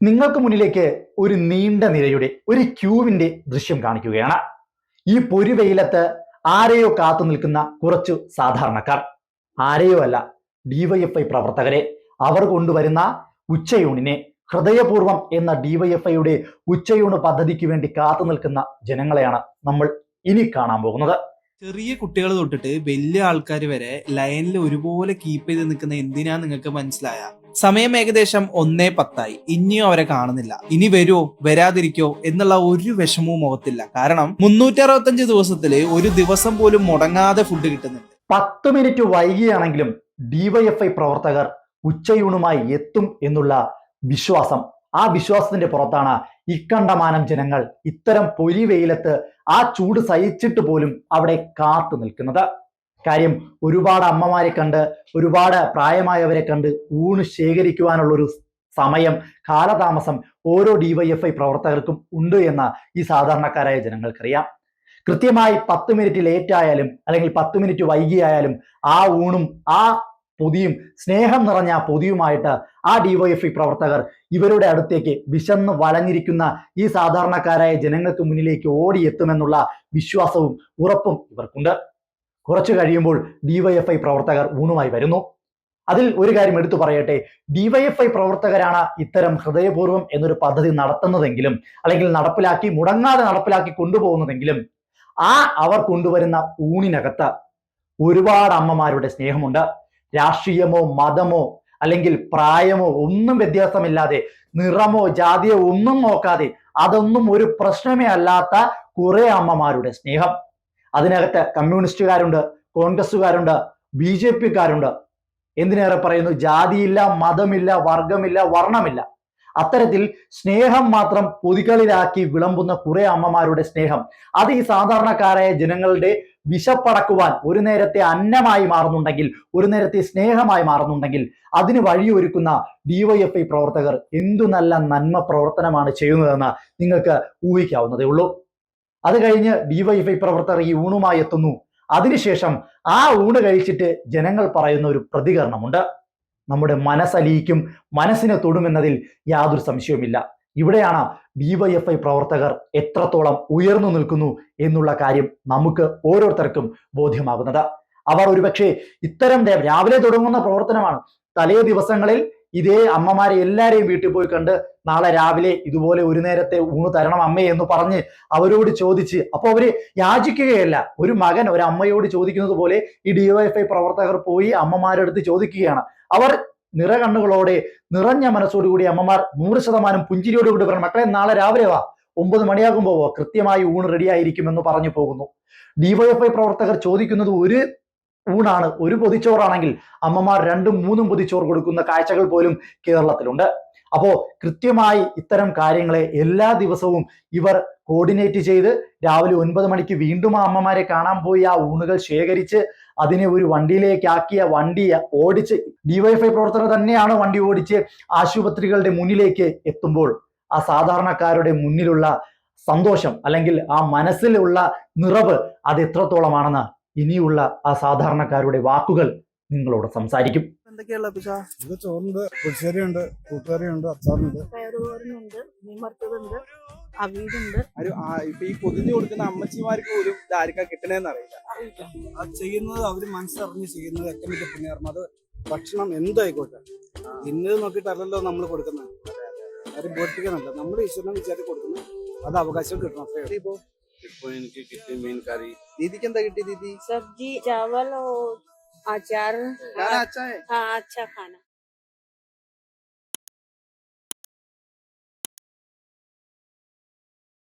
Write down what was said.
നിങ്ങൾക്ക് മുന്നിലേക്ക് ഒരു നീണ്ട നിരയുടെ ഒരു ക്യൂവിന്റെ ദൃശ്യം കാണിക്കുകയാണ്. ഈ പൊരുവെയിലത്ത് ആരെയോ കാത്തു നിൽക്കുന്ന കുറച്ചു സാധാരണക്കാർ. ആരെയോ അല്ല, ഡിവൈഎഫ്ഐ പ്രവർത്തകരെ. അവർ കൊണ്ടുവരുന്ന ഉച്ചയൂണിനെ, ഹൃദയപൂർവം എന്ന ഡിവൈഎഫ്ഐയുടെ ഉച്ചയൂണ് പദ്ധതിക്ക് വേണ്ടി കാത്തു നിൽക്കുന്ന ജനങ്ങളെയാണ് നമ്മൾ ഇനി കാണാൻ പോകുന്നത്. ചെറിയ കുട്ടികൾ തൊട്ടിട്ട് വലിയ ആൾക്കാർ വരെ ലൈനിൽ ഒരുപോലെ കീപ്പ് ചെയ്ത് നിൽക്കുന്ന എന്തിനാ നിങ്ങൾക്ക് മനസ്സിലായ? സമയം ഏകദേശം 1:10. ഇനിയും അവരെ കാണുന്നില്ല. ഇനി വരുമോ വരാതിരിക്കോ എന്നുള്ള ഒരു വിഷമവും മുഖത്തില്ല. കാരണം 365 ദിവസത്തില് ഒരു ദിവസം പോലും മുടങ്ങാതെ ഫുഡ് കിട്ടുന്നുണ്ട്. 10 മിനിറ്റ് വൈകിയാണെങ്കിലും ഡിവൈഎഫ്ഐ പ്രവർത്തകർ ഉച്ചയൂണുമായി എത്തും എന്നുള്ള വിശ്വാസം, ആ വിശ്വാസത്തിന്റെ പുറത്താണ് ഇക്കണ്ടമാനം ജനങ്ങൾ ഇത്തരം പൊരി വെയിലത്ത് ആ ചൂട് സഹിച്ചിട്ട് പോലും അവിടെ കാത്തു നിൽക്കുന്നത്. കാര്യം, ഒരുപാട് അമ്മമാരെ കണ്ട്, ഒരുപാട് പ്രായമായവരെ കണ്ട് ഊണ് ശേഖരിക്കുവാനുള്ളൊരു സമയം, കാലതാമസം ഓരോ ഡിവൈഎഫ്ഐ പ്രവർത്തകർക്കും ഉണ്ട് എന്ന് ഈ സാധാരണക്കാരായ ജനങ്ങൾക്കറിയാം. കൃത്യമായി 10 മിനിറ്റ് ലേറ്റ് ആയാലും അല്ലെങ്കിൽ 10 മിനിറ്റ് വൈകിയായാലും ആ ഊണും ആ പൊതിയും, സ്നേഹം നിറഞ്ഞ ആ പൊതിയുമായിട്ട് ആ ഡിവൈഎഫ്ഐ പ്രവർത്തകർ ഇവരുടെ അടുത്തേക്ക് വിശന്ന് വലഞ്ഞിരിക്കുന്ന ഈ സാധാരണക്കാരായ ജനങ്ങൾക്ക് മുന്നിലേക്ക് ഓടിയെത്തുമെന്നുള്ള വിശ്വാസവും ഉറപ്പും ഇവർക്കുണ്ട്. കുറച്ചു കഴിയുമ്പോൾ ഡിവൈഎഫ്ഐ പ്രവർത്തകർ ഊണുമായി വരുന്നു. അതിൽ ഒരു കാര്യം എടുത്തു പറയട്ടെ, ഡിവൈഎഫ്ഐ പ്രവർത്തകരാണ് ഇത്തരം ഹൃദയപൂർവ്വം എന്നൊരു പദ്ധതി നടത്തുന്നതെങ്കിലും അല്ലെങ്കിൽ മുടങ്ങാതെ നടപ്പിലാക്കി കൊണ്ടുപോകുന്നതെങ്കിലും അവർ കൊണ്ടുവരുന്ന ഊണിനകത്ത് ഒരുപാട് അമ്മമാരുടെ സ്നേഹമുണ്ട്. രാഷ്ട്രീയമോ മതമോ അല്ലെങ്കിൽ പ്രായമോ ഒന്നും വ്യത്യാസമില്ലാതെ, നിറമോ ജാതിയോ ഒന്നും നോക്കാതെ, അതൊന്നും ഒരു പ്രശ്നമേ അല്ലാത്ത കുറെ അമ്മമാരുടെ സ്നേഹം. അതിനകത്ത് കമ്മ്യൂണിസ്റ്റുകാരുണ്ട്, കോൺഗ്രസ്സുകാരുണ്ട്, BJPക്കാരുണ്ട്, എന്തിനേറെ പറയുന്നു, ജാതിയില്ല, മതമില്ല, വർഗമില്ല, വർണ്ണമില്ല. അത്തരത്തിൽ സ്നേഹം മാത്രം പൊതികളിലാക്കി വിളമ്പുന്ന കുറെ അമ്മമാരുടെ സ്നേഹം, അത് ഈ സാധാരണക്കാരായ ജനങ്ങളുടെ വിശപ്പടക്കുവാൻ ഒരു നേരത്തെ അന്നമായി മാറുന്നുണ്ടെങ്കിൽ, ഒരു നേരത്തെ സ്നേഹമായി മാറുന്നുണ്ടെങ്കിൽ, അതിന് വഴിയൊരുക്കുന്ന ഡിവൈഎഫ്ഐ പ്രവർത്തകർ എന്തു നല്ല നന്മ പ്രവർത്തനമാണ് ചെയ്യുന്നതെന്ന് നിങ്ങൾക്ക് ഊഹിക്കാവുന്നതേ ഉള്ളൂ. അത് കഴിഞ്ഞ് ഡിവൈഎഫ്ഐ പ്രവർത്തകർ ഈ ഊണുമായി എത്തുന്നു. അതിനുശേഷം ആ ഊണ് കഴിച്ചിട്ട് ജനങ്ങൾ പറയുന്ന ഒരു പ്രതികരണമുണ്ട്. നമ്മുടെ മനസ്സലിയിക്കും, മനസ്സിനെ തൊടുമെന്നതിൽ യാതൊരു സംശയവുമില്ല. ഇവിടെയാണ് ഡിവൈഎഫ്ഐ പ്രവർത്തകർ എത്രത്തോളം ഉയർന്നു നിൽക്കുന്നു എന്നുള്ള കാര്യം നമുക്ക് ഓരോരുത്തർക്കും ബോധ്യമാകുന്നത്. അവർ ഒരുപക്ഷെ ഇത്തരം രാവിലെ തുടങ്ങുന്ന പ്രവർത്തനമാണ്. തലേ ദിവസങ്ങളിൽ ഇതേ അമ്മമാരെ എല്ലാരെയും വീട്ടിൽ പോയി കണ്ട്, നാളെ രാവിലെ ഇതുപോലെ ഒരു നേരത്തെ ഊണ് തരണം അമ്മേ എന്ന് പറഞ്ഞ് അവരോട് ചോദിച്ച്, അപ്പോൾ അവര് യാചിക്കുകയല്ല, ഒരു മകൻ ഒരു അമ്മയോട് ചോദിക്കുന്നത് പോലെ ഈ ഡിവൈഎഫ്ഐ പ്രവർത്തകർ പോയി അമ്മമാരുടെ അടുത്ത് ചോദിക്കുകയാണ്. അവർ നിറകണ്ണുകളോടെ, നിറഞ്ഞ മനസ്സോടുകൂടി അമ്മമാർ 100% പുഞ്ചിരിയോടുകൂടി പറഞ്ഞു, മക്കളെ നാളെ രാവിലെ വാ, 9 മണിയാകുമ്പോൾ കൃത്യമായി ഊണ് റെഡി ആയിരിക്കുമെന്ന് പറഞ്ഞു പോകുന്നു. ഡിവൈഎഫ്ഐ പ്രവർത്തകർ ചോദിക്കുന്നത് ഒരു ഊണാണ്. ഒരു പൊതിച്ചോറാണെങ്കിൽ അമ്മമാർ 2ഉം 3ഉം പൊതിച്ചോറ് കൊടുക്കുന്ന കാഴ്ചകൾ പോലും കേരളത്തിലുണ്ട്. അപ്പോ കൃത്യമായി ഇത്തരം കാര്യങ്ങളെ എല്ലാ ദിവസവും ഇവർ കോർഡിനേറ്റ് ചെയ്ത് രാവിലെ 9 മണിക്ക് വീണ്ടും ആ അമ്മമാരെ കാണാൻ പോയി ആ ഊണുകൾ ശേഖരിച്ച് അതിനെ ഒരു വണ്ടിയിലേക്കാക്കിയ വണ്ടി ഓടിച്ച്, ഡിവൈഎഫ്ഐ പ്രവർത്തകർ തന്നെയാണ് വണ്ടി ഓടിച്ച് ആശുപത്രികളുടെ മുന്നിലേക്ക് എത്തുമ്പോൾ ആ സാധാരണക്കാരുടെ മുന്നിലുള്ള സന്തോഷം അല്ലെങ്കിൽ ആ മനസ്സിലുള്ള നിറവ് അത് എത്രത്തോളമാണെന്ന് ഇനിയുള്ള ആ സാധാരണക്കാരുടെ വാക്കുകൾ നിങ്ങളോട് സംസാരിക്കും. എന്തൊക്കെയുള്ള ചോറുണ്ട്, പുളിശ്ശേരിയുണ്ട്, കൂട്ടുകറിയുണ്ട്, അച്ചാറുണ്ട്, പയറുതോരനുണ്ട്, മീൻവറുത്തതുണ്ട്, അവിയലുണ്ട്. ഇപ്പൊ ഈ പൊതിഞ്ഞു കൊടുക്കുന്ന അമ്മച്ചിമാർക്ക് പോലും ഇതാർക്കാ കിട്ടണേന്ന് അറിയില്ല. അത് ചെയ്യുന്നത് അവര് മനസ്സറിഞ്ഞ് ചെയ്യുന്നത് ഏറ്റവും വലിയ പുണ്യകർമ്മം. അത് ഭക്ഷണം എന്തായിക്കോട്ടെ, ഇന്നത് നോക്കിയിട്ടല്ലല്ലോ നമ്മൾ കൊടുക്കുന്നത്. ആരും ബോധിപ്പിക്കാനല്ല, നമ്മൾ ഈശ്വരനെ വിചാരിച്ച് കൊടുക്കുന്നത്. അത് അവകാശം കിട്ടണം. അത്രേ ഇപ്പൊ എനിക്ക് കിട്ടിയ മീൻ കറി. ദീദിക്ക് എന്താ കിട്ടി? ദീദി सब्जी चावल और अचार। खाना अच्छा है? हाँ, अच्छा खाना।